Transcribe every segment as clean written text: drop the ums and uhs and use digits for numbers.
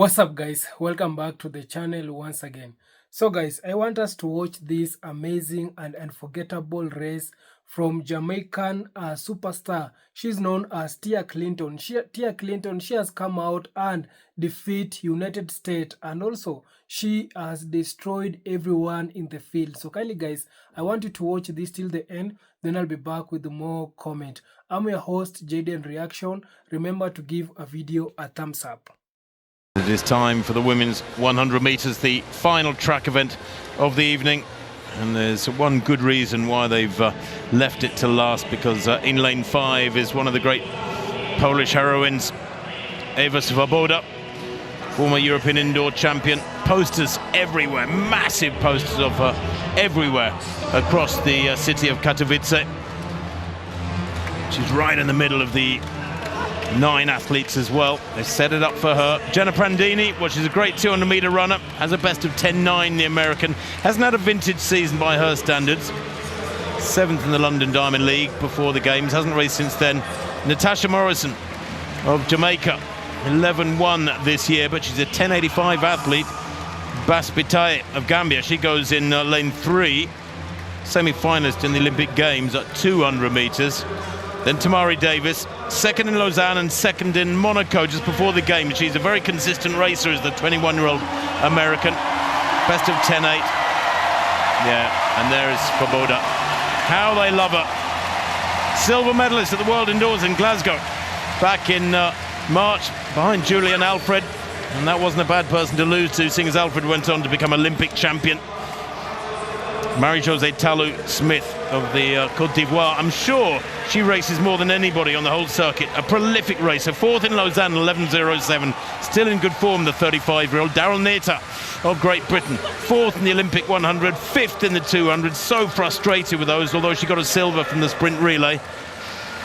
What's up, guys? Welcome back to the channel once again. So guys, I want us to watch this amazing and unforgettable race from Jamaican superstar. She's known as Tia Clinton. Tia Clinton, she has come out and defeat United States, and also she has destroyed everyone in the field. So kindly guys, I want you to watch this till the end, then I'll be back with more comment. I'm your host, Jaden Reaction. Remember to give a video a thumbs up. It is time for the women's 100 metres, the final track event of the evening. And there's one good reason why they've left it to last, because in lane 5 is one of the great Polish heroines, Ewa Swoboda, former European indoor champion. Posters everywhere, massive posters of her everywhere across the city of Katowice. She's right in the middle of the 9 athletes as well. They set it up for her. Jenna Prandini, well, she's a great 200-meter runner, has a best of 10.9, the American. Hasn't had a vintage season by her standards. 7th in the London Diamond League before the games, hasn't raced since then. Natasha Morrison of Jamaica, 11-1 this year, but she's a 10.85 athlete. Bas Bitaye of Gambia, she goes in lane 3, semi-finalist in the Olympic Games at 200 meters. Then Tamari Davis, 2nd in Lausanne and 2nd in Monaco just before the game. She's a very consistent racer as the 21-year-old American. Best of 10.8. Yeah, and there is Swoboda. How they love her. Silver medalist at the World Indoors in Glasgow back in March, behind Julian Alfred. And that wasn't a bad person to lose to, seeing as Alfred went on to become Olympic champion. Marie-Josée Talou Smith of the Côte d'Ivoire. I'm sure she races more than anybody on the whole circuit. A prolific racer. 4th in Lausanne, 11.07. Still in good form, the 35-year-old. Daryl Neta of Great Britain. 4th in the Olympic 100, 5th in the 200. So frustrated with those, although she got a silver from the sprint relay.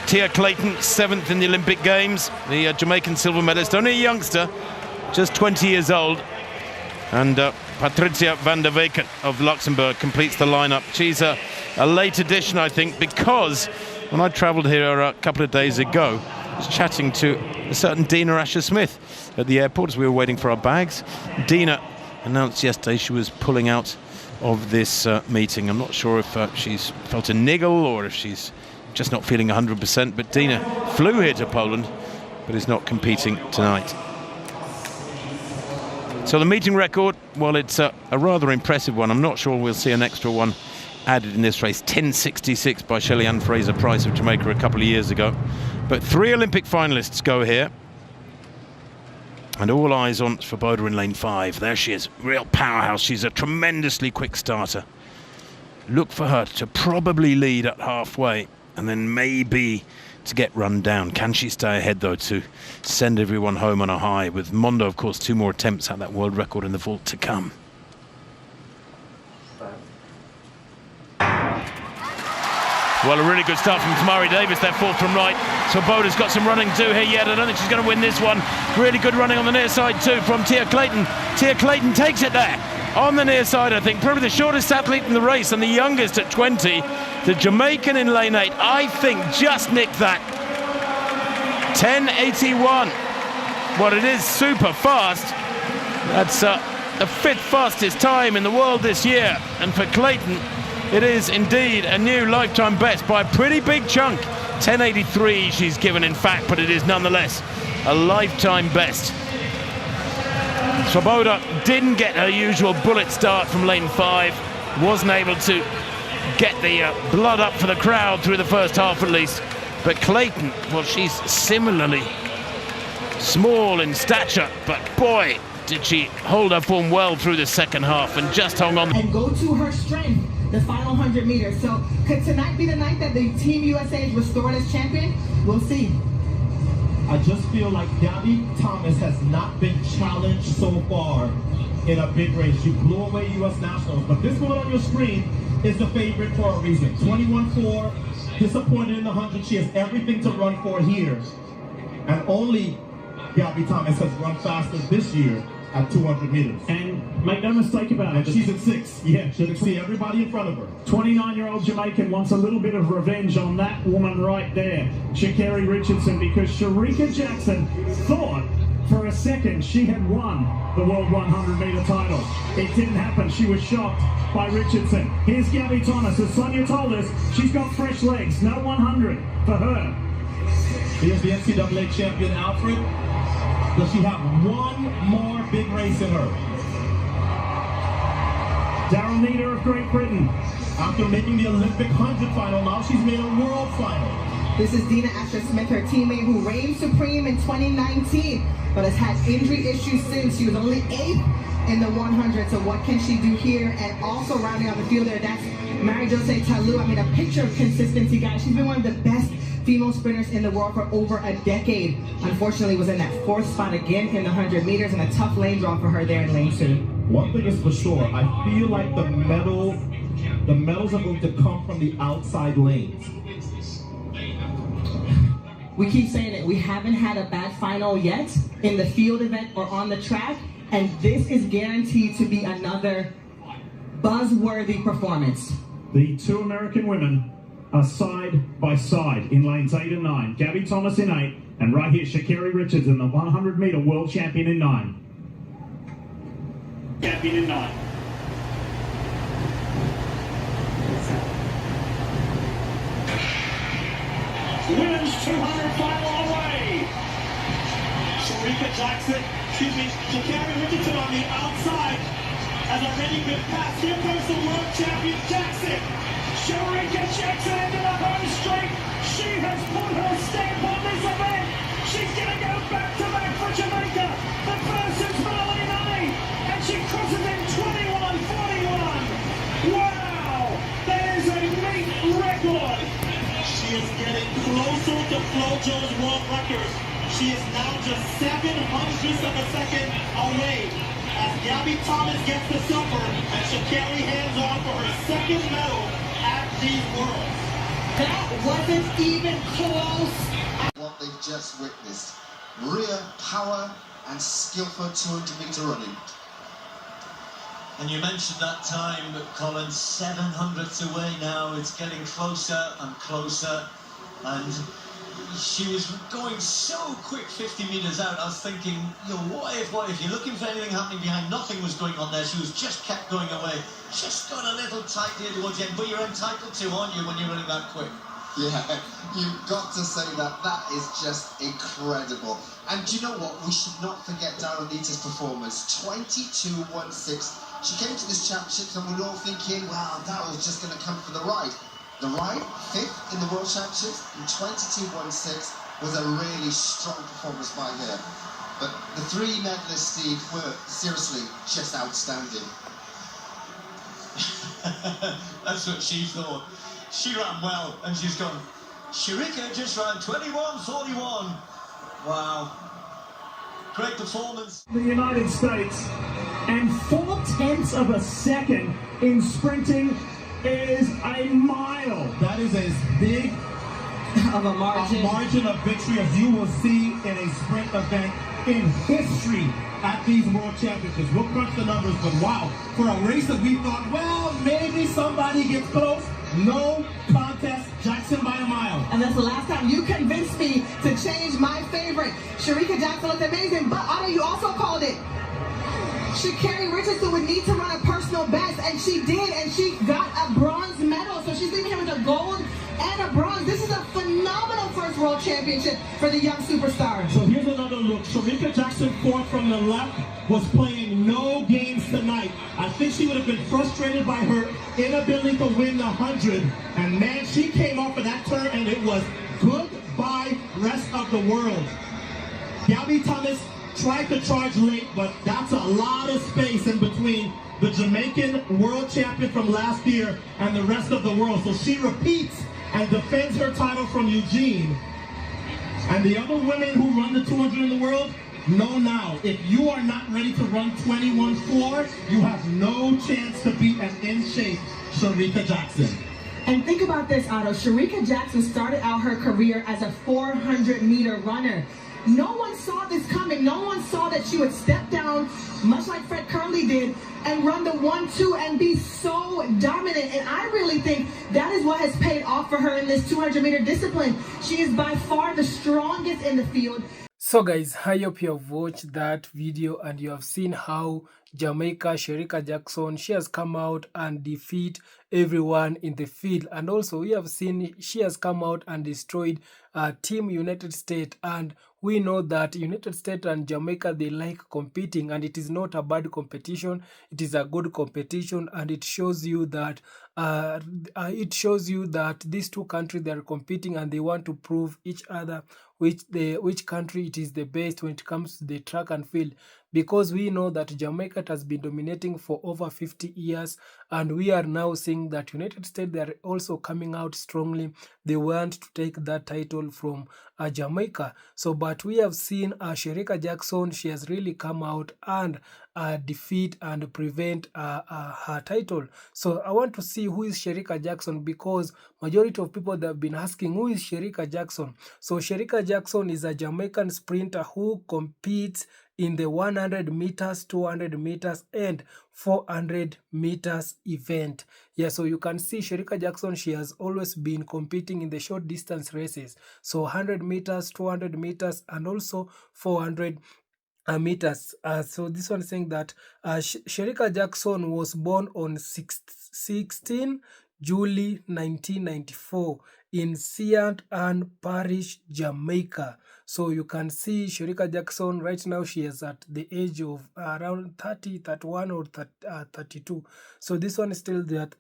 Tia Clayton, 7th in the Olympic Games. The Jamaican silver medalist. Only a youngster, just 20 years old. And Patricia van der Weken of Luxembourg completes the lineup. She's a late addition, I think, because when I travelled here a couple of days ago, I was chatting to a certain Dina Asher-Smith at the airport as we were waiting for our bags. Dina announced yesterday she was pulling out of this meeting. I'm not sure if she's felt a niggle or if she's just not feeling 100%, but Dina flew here to Poland but is not competing tonight. So the meeting record, well, it's a rather impressive one. I'm not sure we'll see an extra one added in this race. 10.66 by Shelly-Ann Fraser-Price of Jamaica a couple of years ago. But 3 Olympic finalists go here. And all eyes on Swoboda in lane 5. There she is, real powerhouse. She's a tremendously quick starter. Look for her to probably lead at halfway and then maybe to get run down. Can she stay ahead, though, to send everyone home on a high? With Mondo, of course, 2 more attempts at that world record in the vault to come. Well, a really good start from Tamari Davis, there, 4th from right. Swoboda's got some running to do here yet. I don't think she's going to win this one. Really good running on the near side, too, from Tia Clayton. Tia Clayton takes it there on the near side, I think. Probably the shortest athlete in the race and the youngest at 20. The Jamaican in lane 8, I think, just nicked that. 10.81. Well, it is super fast. That's the 5th fastest time in the world this year. And for Clayton, it is indeed a new lifetime best by a pretty big chunk. 10.83 she's given, in fact, but it is nonetheless a lifetime best. Swoboda didn't get her usual bullet start from lane 5. Wasn't able to get the blood up for the crowd through the first half at least. But Clayton, well, she's similarly small in stature, but boy, did she hold her form well through the second half and just hung on. And go to her strength, the final 100 meters. So could tonight be the night that the Team USA is restored as champion? We'll see. I just feel like Gabby Thomas has not been challenged so far in a big race. You blew away U.S. Nationals, but this one on your screen is the favorite for a reason. 21.4, disappointed in the 100. She has everything to run for here. And only Gabby Thomas has run faster this year at 200 meters. And make no mistake about it. She's at 6. Yeah, she can see everybody in front of her. 29-year-old Jamaican wants a little bit of revenge on that woman right there, Sha'Carri Richardson, because Shericka Jackson thought for a second she had won the World 100-meter title. It didn't happen. She was shocked by Richardson. Here's Gabby Thomas. As Sonia told us, she's got fresh legs. No 100 for her. Here's the NCAA champion, Alfred. Does she have one more big race in her? Darren Needle of Great Britain. After making the Olympic 100 final, now she's made a world final. This is Dina Asher-Smith, her teammate who reigned supreme in 2019, but has had injury issues since. She was only 8th in the 100, so what can she do here? And also rounding out the field there, that's Mary-José Talu. I mean, a picture of consistency, guys. She's been one of the best female sprinters in the world for over a decade. Unfortunately, was in that 4th spot again in the 100 meters, and a tough lane draw for her there in lane 2. One thing is for sure, I feel like the medals are going to come from the outside lanes. We keep saying it, we haven't had a bad final yet in the field event or on the track, and this is guaranteed to be another buzzworthy performance. The two American women are side by side in lanes 8 and 9. Gabby Thomas in 8, and right here, Sha'Carri Richardson, the 100-meter world champion in 9. Champion in 9. Women's 200 final away. Shericka Jackson, Sha'Carri Richardson on the outside has already been passed. Here comes the world champion Jackson. Shericka Jackson into the home straight. She has put her stamp on this event. She's going to go back-to-back for Jamaica. The person's medal in 8, and she crosses in 21:41. Wow, that is a meet record. She is getting closer to Flojo's world record. She is now just 7/100ths of a second away as Gabby Thomas gets the silver and Sha'Carri hands on for her 2nd medal at these Worlds. That wasn't even close. What they've just witnessed, real power and skillful 200-meter running. And you mentioned that time, Colin, 700ths away now. It's getting closer and closer. And she was going so quick 50 meters out. I was thinking, you know, what if you're looking for anything happening behind? Nothing was going on there. She was just kept going away. Just got a little tight here towards the end. But you're entitled to, aren't you, when you're running that quick? Yeah, you've got to say that. That is just incredible. And do you know what? We should not forget Darren Needle's performance. 22:16. She came to this championship and we're all thinking, wow, that was just going to come for the ride. The ride, 5th in the World Championships, in 22:16 was a really strong performance by her. But the 3 medalists, Steve, were seriously just outstanding. That's what she thought. She ran well, and she's gone, Shericka just ran 21:41. Wow. Great performance. The United States, and 0.4 of a second in sprinting is a mile. That is as big Of a margin of victory as you will see in a sprint event in history at these World Championships. We'll crunch the numbers, but wow, for a race that we thought, well, maybe somebody gets close, no contest, Jackson by a mile. And that's the last time you convinced me to change my favorite. Shericka Jackson looked amazing, but Otto, you also called it. Sha'Carri Richardson would need to run a personal best, and she did, and she got a bronze medal. So she's leaving here with a gold and a bronze. This is a phenomenal first World Championship for the young superstar. So here's another look. Shericka Jackson, 4th from the left, was playing no games tonight. I think she would have been frustrated by her inability to win the 100. And man, she came off of that turn and it was goodbye rest of the world. Gabby Thomas tried to charge late, but that's a lot of space in between the Jamaican world champion from last year and the rest of the world. So she repeats and defends her title from Eugene. And the other women who run the 200 in the world, know now, if you are not ready to run 21:4, you have no chance to beat an in-shape Shericka Jackson. And think about this, Otto. Shericka Jackson started out her career as a 400-meter runner. No one saw this coming. No one saw that she would step down, much like Fred Curley did, and run the 1-2 and be so dominant. And I really think that is what has paid off for her in this 200-meter discipline. She is by far the strongest in the field. So guys, I hope you have watched that video and you have seen how Jamaica Shericka Jackson, she has come out and defeat everyone in the field, and also we have seen she has come out and destroyed Team United States, and we know that United States and Jamaica, they like competing, and it is not a bad competition, it is a good competition, and it shows you that these two countries, they are competing and they want to prove each other which country it is the best when it comes to the track and field, because we know that Jamaica has been dominating for over 50 years, and we are now seeing that United States, they are also coming out strongly. They want to take that title from Jamaica. So but we have seen Shericka Jackson, she has really come out and defeat and prevent her title. So I want to see who is Shericka Jackson, because majority of people that have been asking who is Shericka Jackson. So Shericka Jackson is a Jamaican sprinter who competes in the 100 meters, 200 meters, and 400 meters event. Yeah, so you can see Shericka Jackson, she has always been competing in the short distance races. So 100 meters, 200 meters, and also 400 meters. So this one is saying that Shericka Jackson was born on 16 July 1994 in St. Anne Parish, Jamaica. So you can see Shericka Jackson right now, she is at the age of around 30, 31, or 32. So this one is still that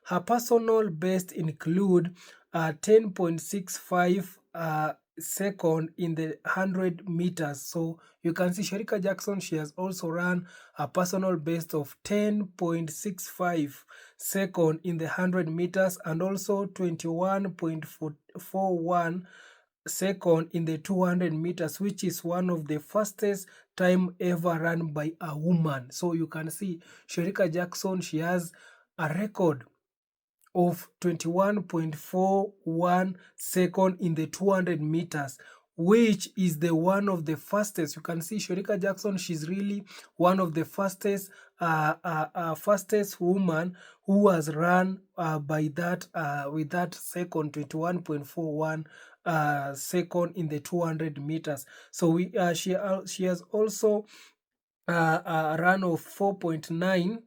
her personal best include 10.65 second in the 100 meters. So you can see Shericka Jackson, she has also run a personal best of 10.65 second in the 100 meters, and also 21.41 second in the 200 meters, which is one of the fastest time ever run by a woman. So you can see Shericka Jackson, she has a record of 21.41 second in the 200 meters, which is the one of the fastest. You can see Shericka Jackson, she's really one of the fastest fastest woman who has run by that with that second, 21.41 second in the 200 meters. So she has also a run of 4.9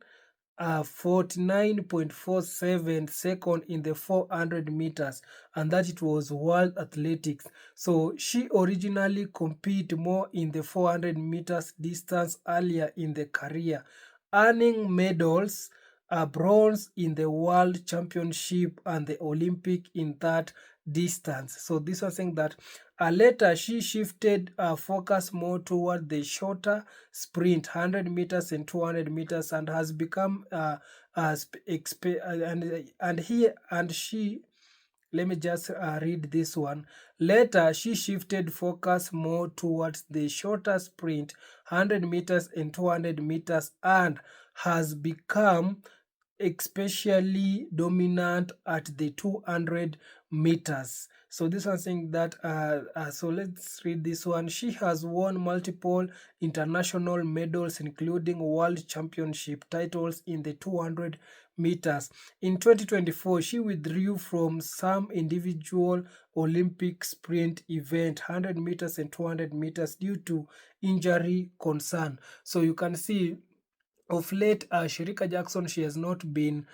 49.47 second in the 400 meters, and that it was World Athletics. So she originally competed more in the 400 meters distance earlier in the career, earning medals, bronze in the World Championship and the Olympic in that distance. So this was saying that later she shifted focus more toward the shorter sprint, 100 meters and 200 meters, and has become she let me just read this one. Later, she shifted focus more towards the shorter sprint, 100 meters and 200 meters, and has become especially dominant at the 200 meters. So this one saying that so let's read this one. She has won multiple international medals, including world championship titles in the 200 meters. In 2024, she withdrew from some individual Olympic sprint event, 100 meters and 200 meters, due to injury concern. So you can see of late, Shericka Jackson, she has not been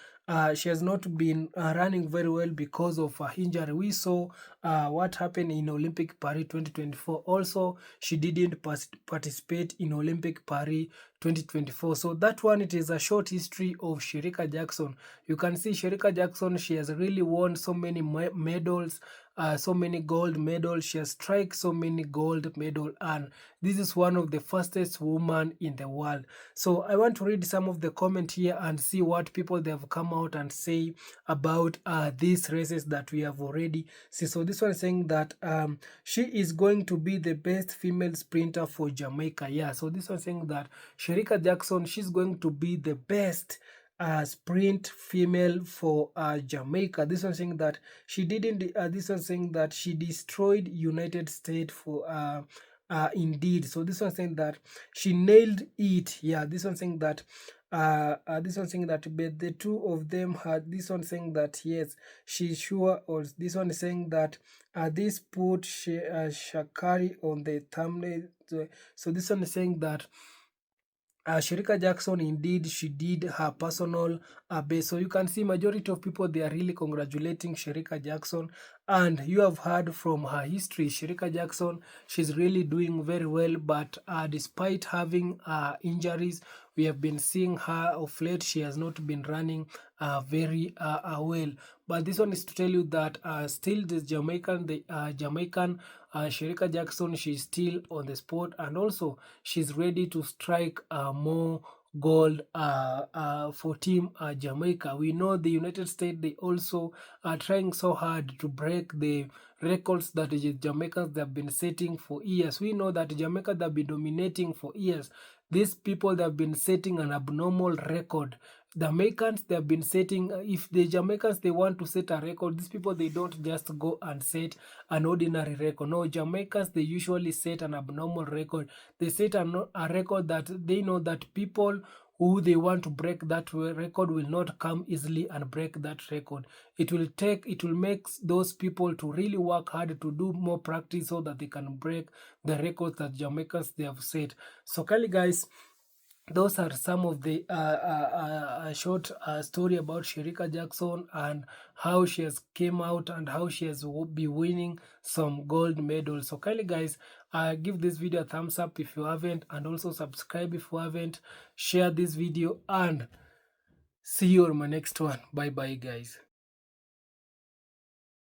running very well because of her injury. We saw what happened in Olympic Paris 2024. Also, she didn't participate in Olympic Paris 2024. So that one, it is a short history of Shericka Jackson. You can see Shericka Jackson, she has really won so many medals, so many gold medals. She has struck so many gold medals, and this is one of the fastest women in the world. So I want to read some of the comment here and see what people they have come out and say about these races that we have already seen. So this one is saying that she is going to be the best female sprinter for Jamaica. Yeah, so this one is saying that Shericka Jackson, she's going to be the best sprint female for Jamaica. This one saying that she didn't. This one saying that she destroyed United States for indeed. So this one saying that she nailed it. Yeah, this one saying that this one saying that but the two of them had, this one saying that yes, she's sure, or this one is saying that this put Shakari on the thumbnail. So this one is saying that Shericka Jackson, indeed, she did her personal best. So you can see majority of people, they are really congratulating Shericka Jackson. And you have heard from her history, Shericka Jackson, she's really doing very well. But despite having injuries, we have been seeing her of late. She has not been running very well. But this one is to tell you that still the Jamaican Shericka Jackson, she's still on the spot, and also she's ready to strike more gold for Team Jamaica. We know the United States, they also are trying so hard to break the records that the Jamaicans have been setting for years. We know that Jamaica, they've been dominating for years. These people, they have been setting an abnormal record. The Jamaicans, they have been setting, if the Jamaicans, they want to set a record, these people, they don't just go and set an ordinary record. No, Jamaicans, they usually set an abnormal record. They set a record that they know that people who they want to break that record will not come easily and break that record. It will make those people to really work hard to do more practice so that they can break the records that Jamaicans, they have set. So kindly guys, those are some of the short story about Shericka Jackson and how she has came out and how she has be winning some gold medals. So kindly guys, give this video a thumbs up if you haven't, and also subscribe if you haven't. Share this video and see you on my next one. Bye bye guys.